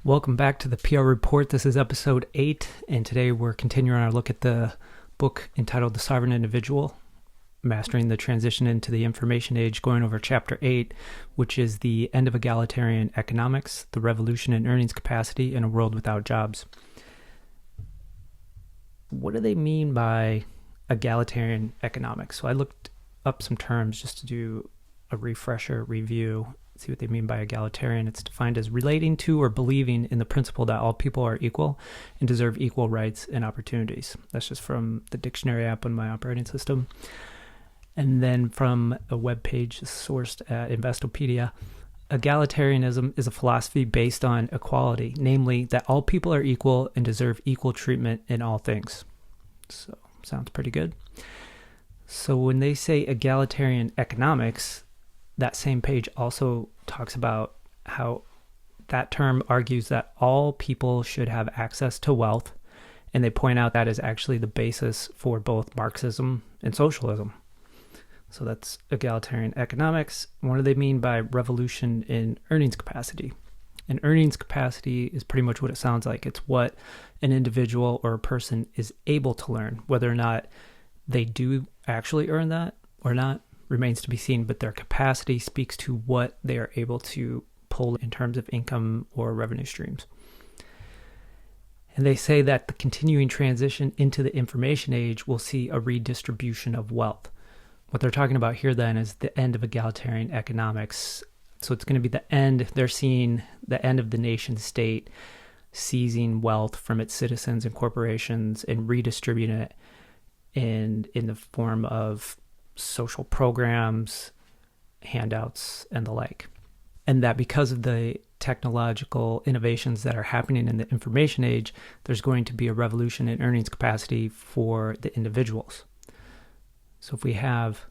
Welcome back to the PR Report. This is episode 8, and today we're continuing our look at the book entitled The Sovereign Individual, Mastering the Transition into the Information Age, going over chapter 8, which is the end of egalitarian economics, the revolution in earnings capacity in a world without jobs. What do they mean by egalitarian economics? So I looked up some terms just to do a refresher review, see what they mean by egalitarian. It's defined as relating to or believing in the principle that all people are equal and deserve equal rights and opportunities. That's just from the dictionary app on my operating system. And then from a web page sourced at Investopedia, egalitarianism is a philosophy based on equality, namely that all people are equal and deserve equal treatment in all things. So, sounds pretty good. So when they say egalitarian economics, that same page also talks about how that term argues that all people should have access to wealth, and they point out that is actually the basis for both Marxism and socialism. So that's egalitarian economics. What do they mean by revolution in earnings capacity? And earnings capacity is pretty much what it sounds like. It's what an individual or a person is able to learn. Whether or not they do actually earn that or not remains to be seen, but their capacity speaks to what they are able to pull in terms of income or revenue streams. And they say that the continuing transition into the information age will see a redistribution of wealth. What they're talking about here then is the end of egalitarian economics. So it's going to be the end, they're seeing the end of the nation state seizing wealth from its citizens and corporations and redistributing it in the form of social programs, handouts, and the like. And that because of the technological innovations that are happening in the information age, there's going to be a revolution in earnings capacity for the individuals. So if we have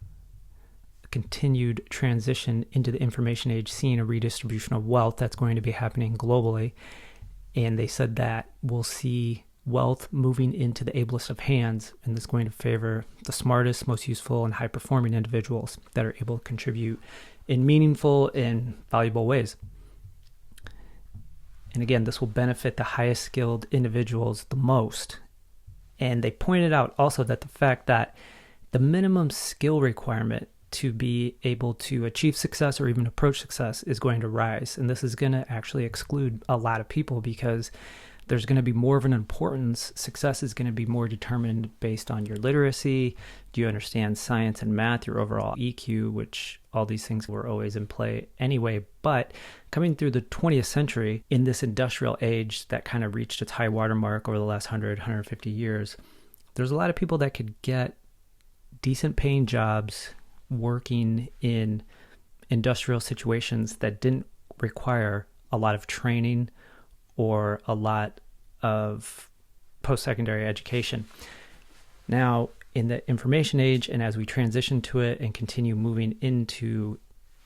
a continued transition into the information age, seeing a redistribution of wealth that's going to be happening globally, and they said that we'll see wealth moving into the ablest of hands, and this is going to favor the smartest, most useful, and high-performing individuals that are able to contribute in meaningful and valuable ways. And again, this will benefit the highest skilled individuals the most. And they pointed out also that the fact that the minimum skill requirement to be able to achieve success or even approach success is going to rise. And this is going to actually exclude a lot of people because there's going to be more of an importance. Success is going to be more determined based on your literacy. Do you understand science and math, your overall EQ, which all these things were always in play anyway. But coming through the 20th century, in this industrial age that kind of reached its high water mark over the last 150 years, there's a lot of people that could get decent paying jobs working in industrial situations that didn't require a lot of training or a lot of post-secondary education. Now, in the information age, and as we transition to it and continue moving into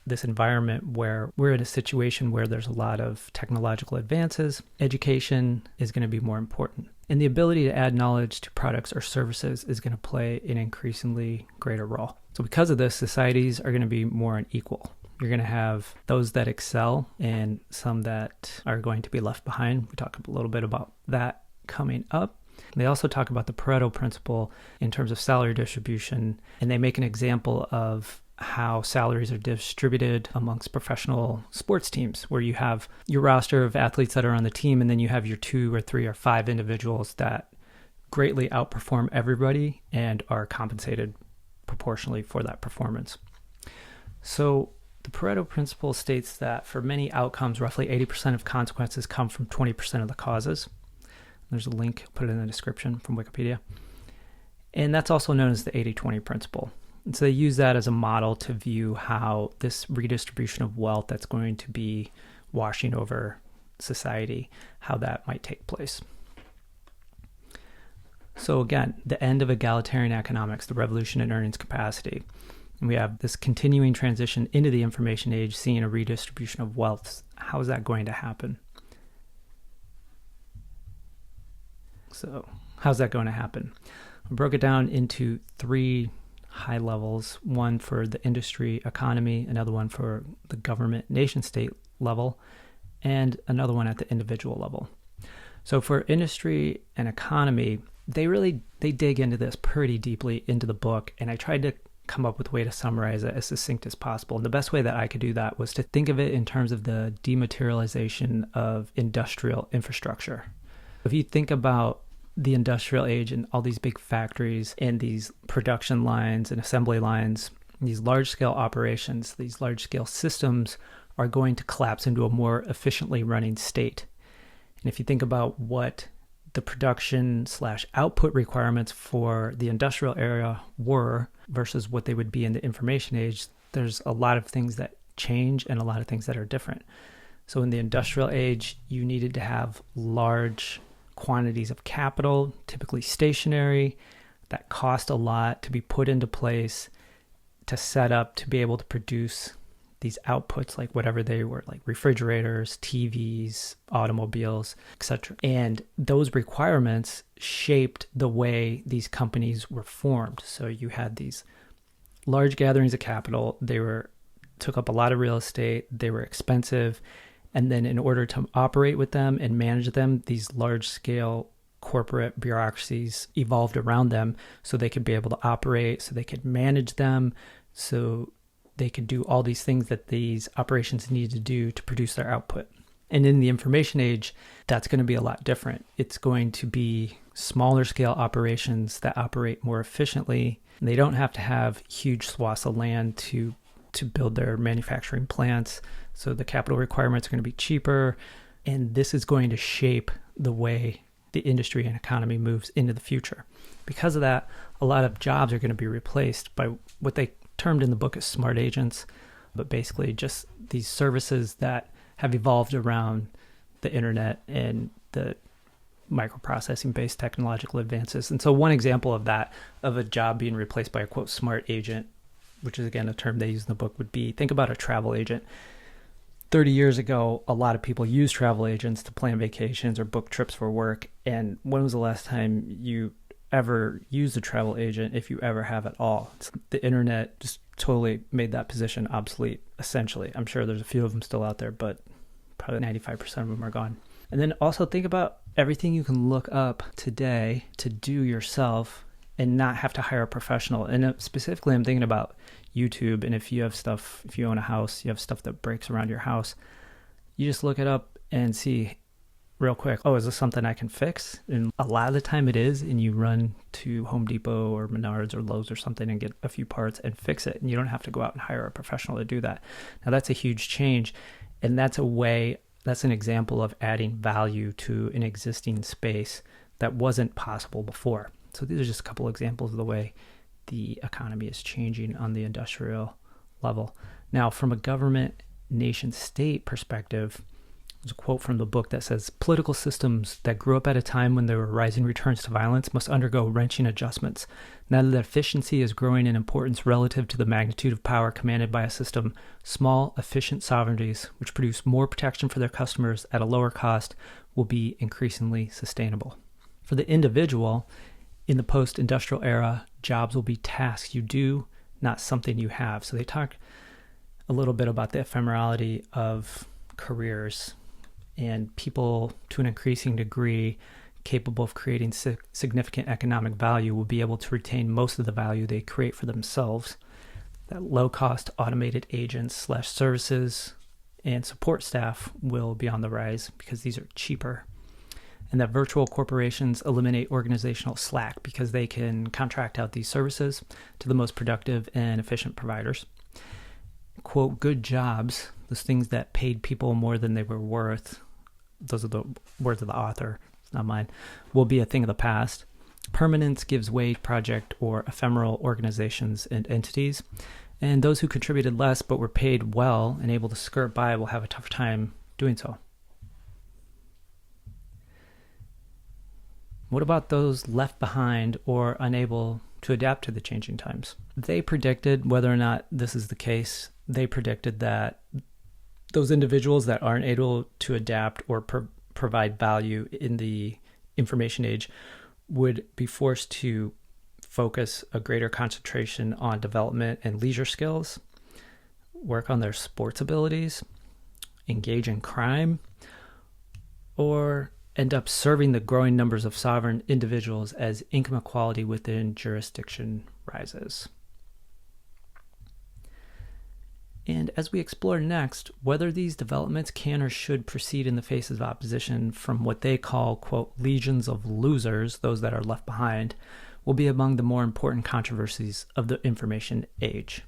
this environment where we're in a situation where there's a lot of technological advances, education is going to be more important. And the ability to add knowledge to products or services is going to play an increasingly greater role. So because of this, societies are going to be more unequal. You're going to have those that excel and some that are going to be left behind. We talk a little bit about that coming up. They also talk about the Pareto principle in terms of salary distribution, and they make an example of how salaries are distributed amongst professional sports teams, where you have your roster of athletes that are on the team, and then you have your 2 or 3 or 5 individuals that greatly outperform everybody and are compensated proportionally for that performance. So the Pareto principle states that for many outcomes, roughly 80% of consequences come from 20% of the causes. There's a link, I'll put it in the description from Wikipedia. And that's also known as the 80-20 principle. And so they use that as a model to view how this redistribution of wealth that's going to be washing over society, how that might take place. So again, the end of egalitarian economics, the revolution in earnings capacity. And we have this continuing transition into the information age, seeing a redistribution of wealth. How is that going to happen? So how's that going to happen? I broke it down into 3 high levels, one for the industry economy, another one for the government nation state level, and another one at the individual level. So for industry and economy, they dig into this pretty deeply into the book, and I tried to come up with a way to summarize it as succinct as possible. And the best way that I could do that was to think of it in terms of the dematerialization of industrial infrastructure. If you think about the industrial age and all these big factories and these production lines and assembly lines, these large-scale operations, these large-scale systems are going to collapse into a more efficiently running state. And if you think about what the production/output requirements for the industrial era were versus what they would be in the information age, there's a lot of things that change and a lot of things that are different. So in the industrial age, you needed to have large quantities of capital, typically stationary, that cost a lot to be put into place to set up to be able to produce these outputs, like whatever they were, like refrigerators, TVs, automobiles, etc. And those requirements shaped the way these companies were formed. So you had these large gatherings of capital. They took up a lot of real estate. They were expensive. And then in order to operate with them and manage them, these large-scale corporate bureaucracies evolved around them so they could be able to operate, so they could manage them, so they could do all these things that these operations needed to do to produce their output. And in the information age, that's going to be a lot different. It's going to be smaller scale operations that operate more efficiently. And they don't have to have huge swaths of land to build their manufacturing plants. So the capital requirements are going to be cheaper. And this is going to shape the way the industry and economy moves into the future. Because of that, a lot of jobs are going to be replaced by what they termed in the book as smart agents, but basically just these services that have evolved around the internet and the microprocessing-based technological advances. And so one example of that, of a job being replaced by a, quote, smart agent, which is, again, a term they use in the book, would be, think about a travel agent. 30 years ago, a lot of people used travel agents to plan vacations or book trips for work. And when was the last time you ever use a travel agent, if you ever have at all? The internet just totally made that position obsolete, essentially. I'm sure there's a few of them still out there, but probably 95% of them are gone. And then also think about everything you can look up today to do yourself and not have to hire a professional. And specifically, I'm thinking about YouTube. And if you own a house, you have stuff that breaks around your house, you just look it up and see real quick, oh, is this something I can fix? And a lot of the time it is, and you run to Home Depot or Menards or Lowe's or something and get a few parts and fix it. And you don't have to go out and hire a professional to do that. Now that's a huge change. And that's an example of adding value to an existing space that wasn't possible before. So these are just a couple examples of the way the economy is changing on the industrial level. Now, from a government, nation, state perspective, there's a quote from the book that says, political systems that grew up at a time when there were rising returns to violence must undergo wrenching adjustments. Now that efficiency is growing in importance relative to the magnitude of power commanded by a system, small, efficient sovereignties, which produce more protection for their customers at a lower cost, will be increasingly sustainable. For the individual, in the post-industrial era, jobs will be tasks you do, not something you have. So they talk a little bit about the ephemerality of careers and people, to an increasing degree, capable of creating significant economic value will be able to retain most of the value they create for themselves. That low-cost automated agents/services and support staff will be on the rise because these are cheaper. And that virtual corporations eliminate organizational slack because they can contract out these services to the most productive and efficient providers. Quote, good jobs, those things that paid people more than they were worth, those are the words of the author, it's not mine, will be a thing of the past. Permanence gives way to project or ephemeral organizations and entities. And those who contributed less but were paid well and able to skirt by will have a tougher time doing so. What about those left behind or unable to adapt to the changing times? They predicted, whether or not this is the case, they predicted that those individuals that aren't able to adapt or provide value in the information age would be forced to focus a greater concentration on development and leisure skills, work on their sports abilities, engage in crime, or end up serving the growing numbers of sovereign individuals as income equality within jurisdiction rises. And as we explore next, whether these developments can or should proceed in the face of opposition from what they call, quote, legions of losers, those that are left behind, will be among the more important controversies of the information age.